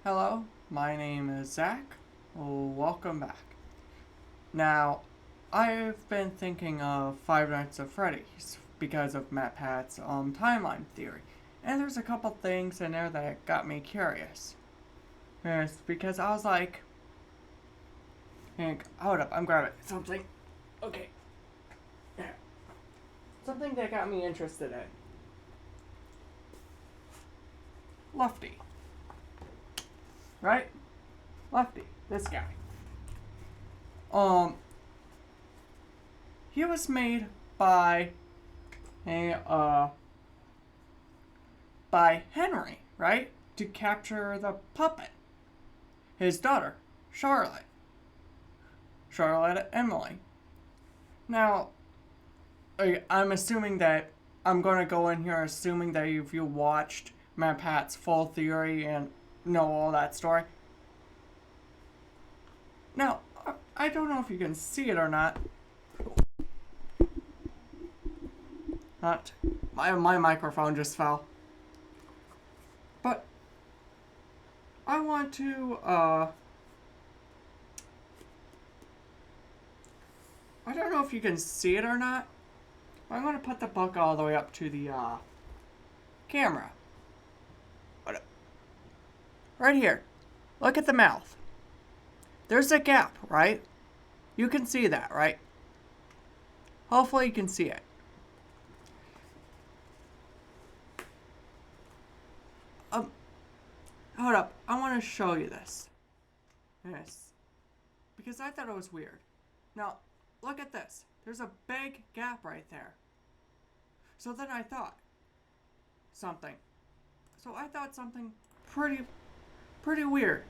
Hello, my name is Zach. Welcome back. Now, I've been thinking of Five Nights at Freddy's because of Matt Pat's timeline theory, and there's a couple things in there that got me curious. Yes, because I was like, Hank, hold up, I'm grabbing something. Okay, yeah, something that got me interested in. Lefty, right? Lefty, this guy. Um, he was made by a by Henry, right? To capture the puppet. His daughter, Charlotte. Charlotte Emily. Now, I'm assuming that I'm gonna go in here assuming that if you watched Matt Pat's full theory and know all that story. Now, I don't know if you can see it or not. Not my microphone just fell. But I want to I don't know if you can see it or not. But I'm gonna put the book all the way up to the camera. Right here. Look at the mouth. There's a gap, right? You can see that, right? Hopefully you can see it. Hold up. I want to show you this. Yes. Because I thought it was weird. Now, look at this. There's a big gap right there. So then I thought something. So I thought something pretty weird.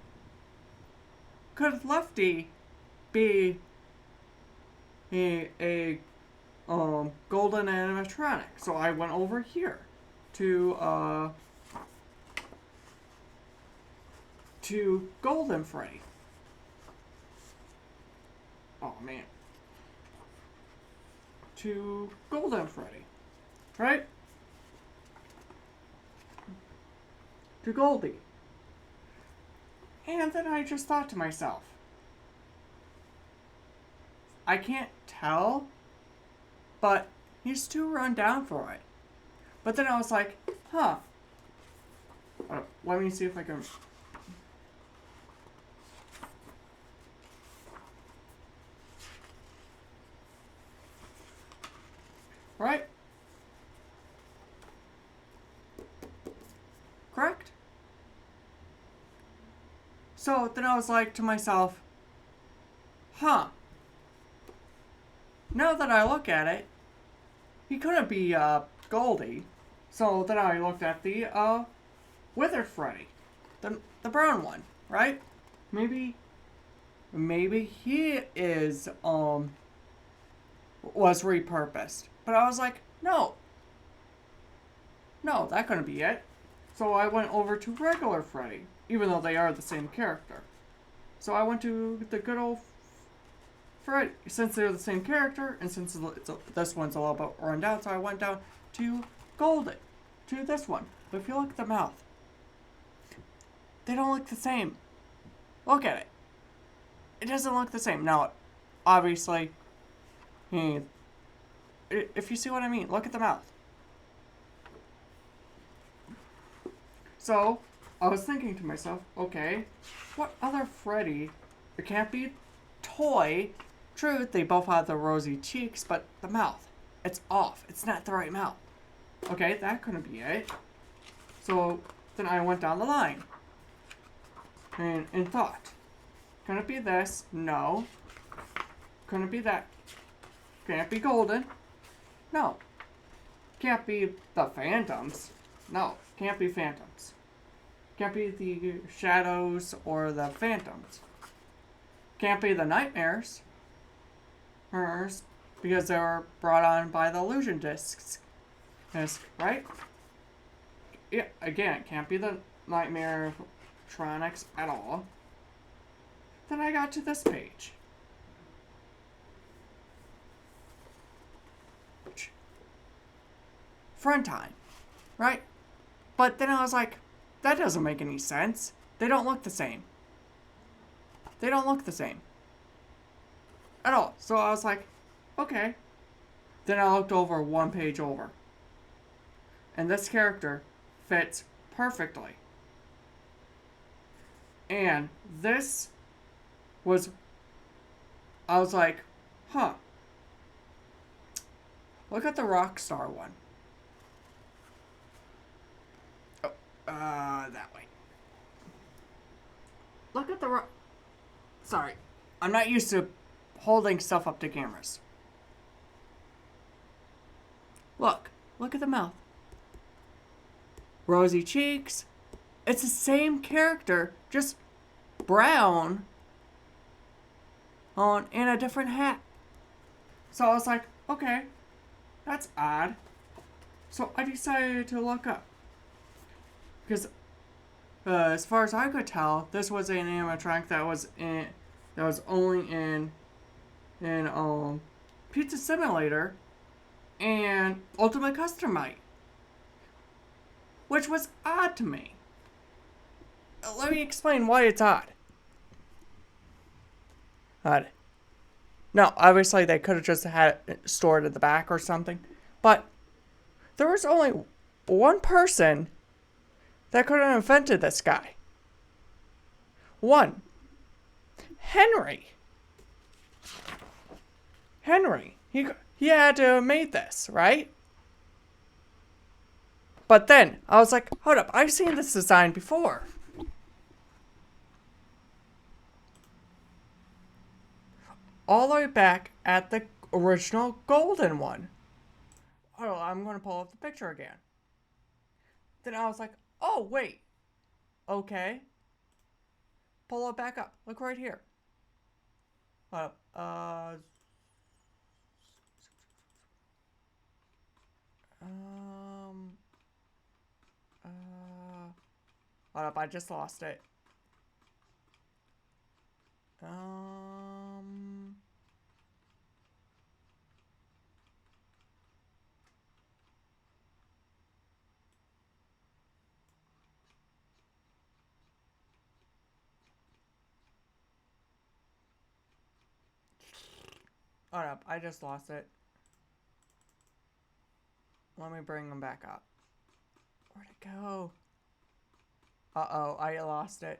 Could Lefty be a golden animatronic? So I went over here to Golden Freddy. Oh man. To Golden Freddy. Right? To Goldie. And then I just thought to myself, I can't tell, but he's too run down for it. But then I was like, huh. Let me see if I can. Right? Correct? So then I was like to myself, huh. Now that I look at it, he couldn't be Goldie. So then I looked at the Wither Freddy. The brown one, right? Maybe he is was repurposed. But I was like, no, that couldn't be it. So I went over to regular Freddy, even though they are the same character. So I went to the good old Freddy, since they're the same character, and since this one's a little bit run down, so I went down to Golden, to this one. But if you look at the mouth, they don't look the same. Look at it. It doesn't look the same. Now, obviously, if you see what I mean, look at the mouth. So, I was thinking to myself, okay, what other Freddy? It can't be Toy. True, they both have the rosy cheeks, but the mouth, it's off. It's not the right mouth. Okay, that couldn't be it. So, then I went down the line. And thought, can it be this? No. Couldn't be that. Can't be Golden. No. Can't be the Phantoms. No, can't be Phantoms. Can't be the Shadows or the Phantoms. Can't be the Nightmares. Because they were brought on by the illusion discs. Right? Yeah, again, can't be the Nightmare Tronics at all. Then I got to this page. Front time. Right? But then I was like, that doesn't make any sense. They don't look the same. They don't look the same. At all. So I was like, okay. Then I looked over one page over. And this character fits perfectly. And this was, I was like, huh. Look at the Rockstar one. Oh, that way. Look at the Sorry. I'm not used to holding stuff up to cameras. Look. Look at the mouth. Rosy cheeks. It's the same character, just brown on in a different hat. So I was like, okay, that's odd. So I decided to look up. Because as far as I could tell, this was an animatronic that was only in Pizza Simulator and Ultimate Custom Night, which was odd to me. Let me explain why it's odd. Odd. No, obviously they could have just had it stored at the back or something, but there was only one person that could have invented this guy. One. Henry. He had to have made this, right? But then, I was like, hold up, I've seen this design before. All the way back at the original golden one. Oh, I'm going to pull up the picture again. Then I was like, oh, wait. Okay. Pull it back up. Look right here. Hold up. Hold up, I just lost it. Hold up, I just lost it. Let me bring them back up. Where'd it go? Uh-oh, I lost it.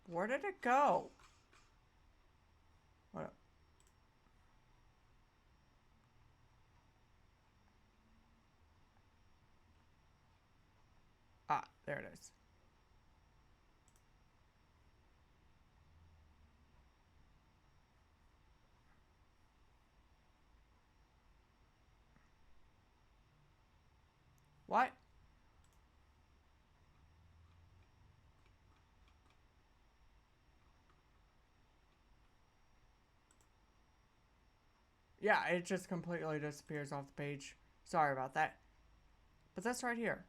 Where did it go? What? Ah, there it is. What? Yeah, it just completely disappears off the page. Sorry about that. But that's right here.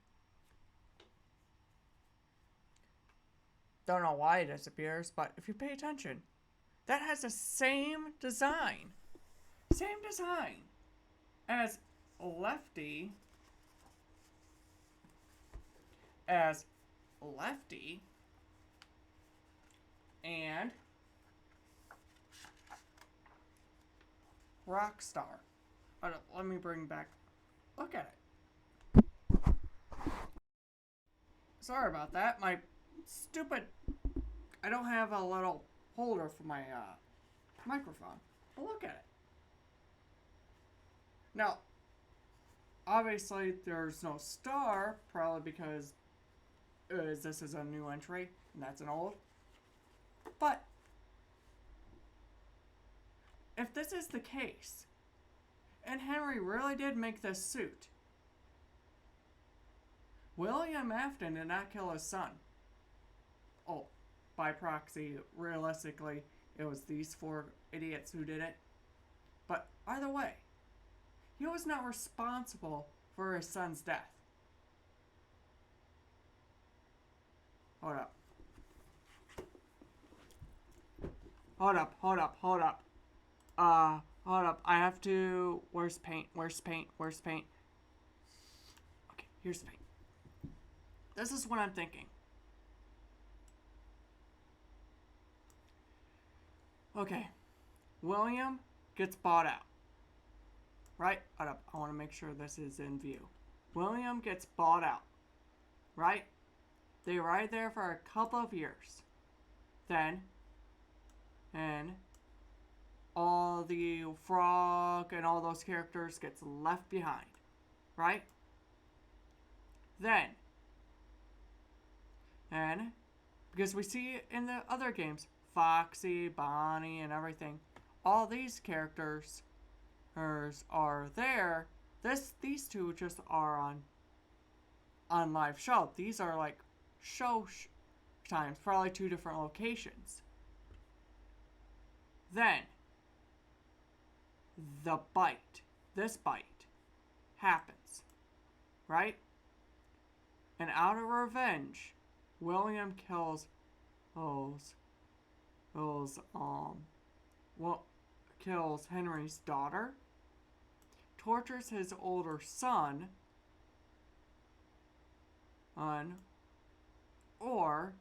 Don't know why it disappears, but if you pay attention, that has the same design. Same design as Lefty. And Rockstar. Let me bring back. Look at it. Sorry about that. My stupid. I don't have a little holder for my microphone. But look at it. Now, obviously, there's no star, probably because this is a new entry and that's an old. But if this is the case, and Henry really did make this suit, William Afton did not kill his son. Oh, by proxy, realistically, it was these four idiots who did it. But either way, he was not responsible for his son's death. Hold up. Hold up, hold up, hold up. Hold up. I have to... Where's paint? Where's paint? Where's paint? Okay, here's the paint. This is what I'm thinking. Okay. William gets bought out. Right? Hold up. I want to make sure this is in view. William gets bought out. Right? They ride there for a couple of years. Then... And... all the frog and all those characters gets left behind. Right? Then... And... Because we see in the other games... Foxy, Bonnie, and everything. All these characters are there. These two just are on live show. These are like show times, probably 2 different locations. Then this bite happens, right? And out of revenge, William kills kills Henry's daughter, tortures his older son, or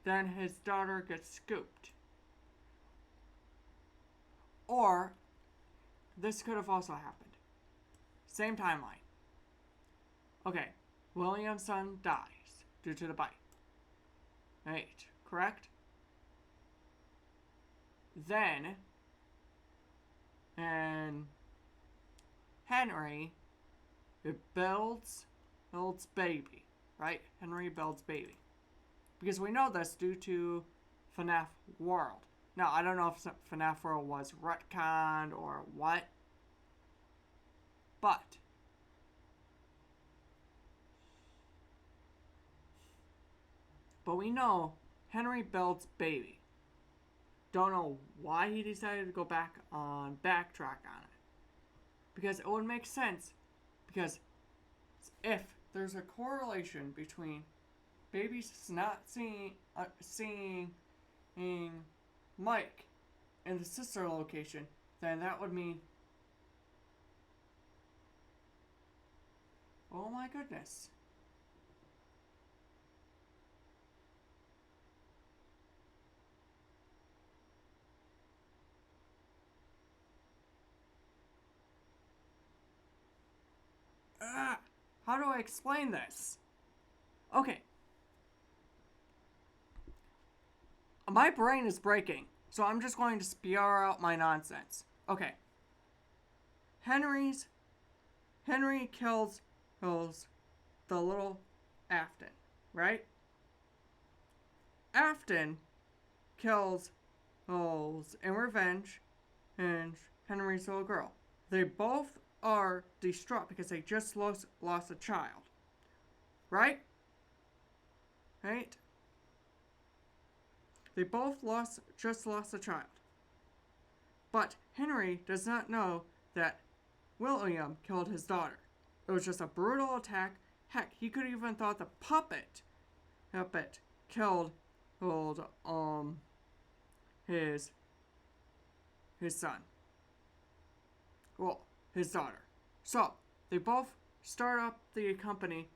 then his daughter gets scooped. Or this could have also happened. Same timeline. Okay, William's son dies due to the bite. Right, correct? Then, and Henry, it builds baby, right? Henry builds baby. Because we know this due to FNAF World. Now, I don't know if FNAF World was retconned or what, but we know Henry builds baby. Don't know why he decided to go backtrack on it. Because it would make sense. Because if there's a correlation between babies not seeing Mike in the sister location, then that would mean... Oh my goodness. How do I explain this? Okay. My brain is breaking, so I'm just going to spew out my nonsense. Okay. Henry kills the little Afton, right? Afton kills in revenge and Henry's little girl. They both are distraught because they just lost a child. Right? Right? They both just lost a child. But Henry does not know that William killed his daughter. It was just a brutal attack. Heck, he could even thought the puppet killed his son. Well, his daughter. So, they both start up the company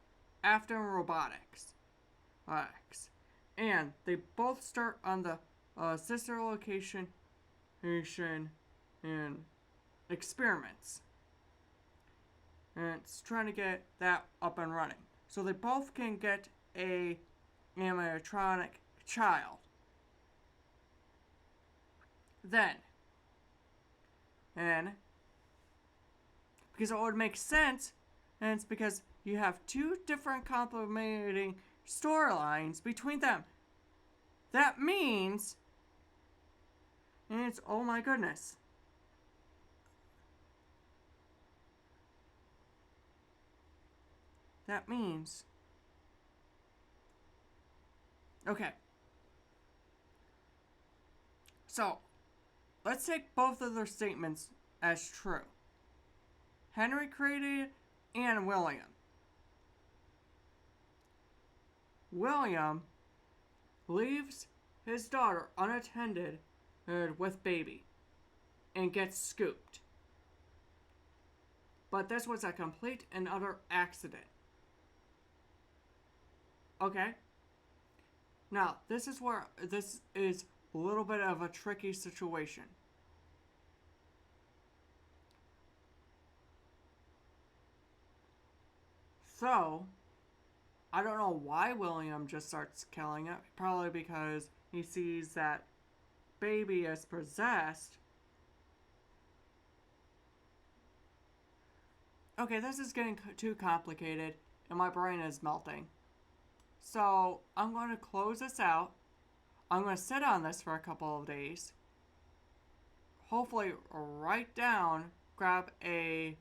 Afton Robotics. And they both start on the sister location and experiments. And it's trying to get that up and running. So they both can get a animatronic child. Then, and because it would make sense, and it's because you have 2 different complementing storylines between them. That means, and it's, oh my goodness. That means, okay. So, let's take both of their statements as true. Henry created and William. William leaves his daughter unattended with baby and gets scooped. But this was a complete and utter accident. Okay? Now, this is a little bit of a tricky situation. So, I don't know why William just starts killing it. Probably because he sees that baby is possessed. Okay, this is getting too complicated, and my brain is melting. So, I'm going to close this out. I'm going to sit on this for a couple of days. Hopefully, write down, grab a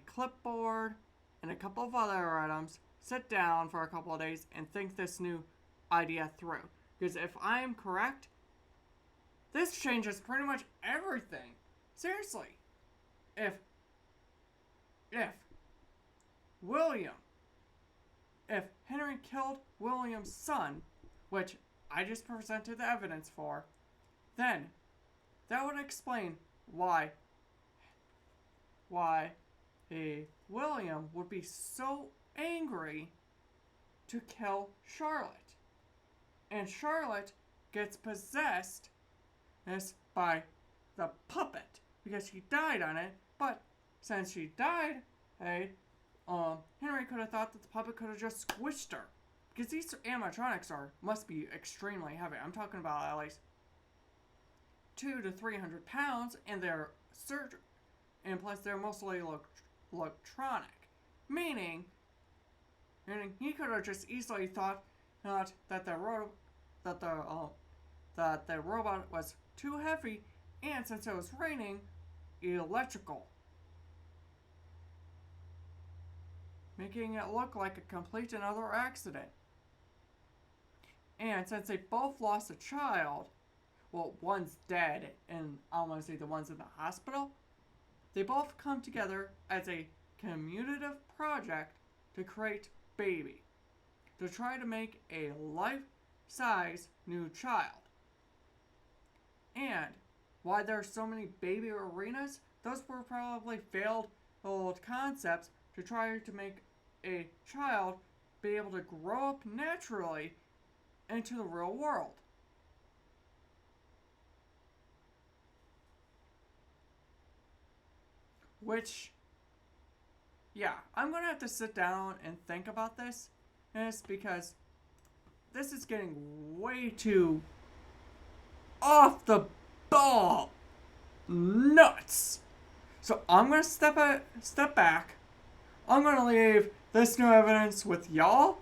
clipboard and a couple of other items, sit down for a couple of days, and think this new idea through. Because if I'm correct, this changes pretty much everything. Seriously. If Henry killed William's son, which I just presented the evidence for, then that would explain why William would be so angry to kill Charlotte. And Charlotte gets possessed by the puppet because she died on it, but since she died, Henry could have thought that the puppet could have just squished her. Because these animatronics must be extremely heavy. I'm talking about at least 200 to 300 pounds, and and plus they're mostly electronic. Meaning he could have just easily thought that the robot was too heavy, and since it was raining, electrical, making it look like a complete and utter accident. And since they both lost a child, well, one's dead, and I want to say the one's in the hospital, they both come together as a commutative project to create baby, to try to make a life-size new child. And why there's so many baby arenas, those were probably failed old concepts to try to make a child be able to grow up naturally into the real world. Which, yeah, I'm going to have to sit down and think about this. And it's because this is getting way too off the ball nuts. So I'm going to step back. I'm going to leave this new evidence with y'all.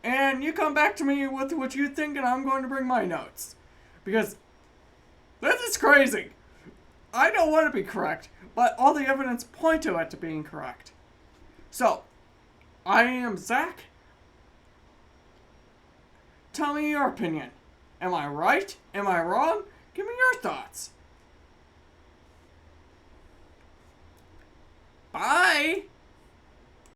And you come back to me with what you think, and I'm going to bring my notes. Because this is crazy. I don't want to be correct, but all the evidence point to it to being correct. So, I am Zach. Tell me your opinion. Am I right? Am I wrong? Give me your thoughts. Bye!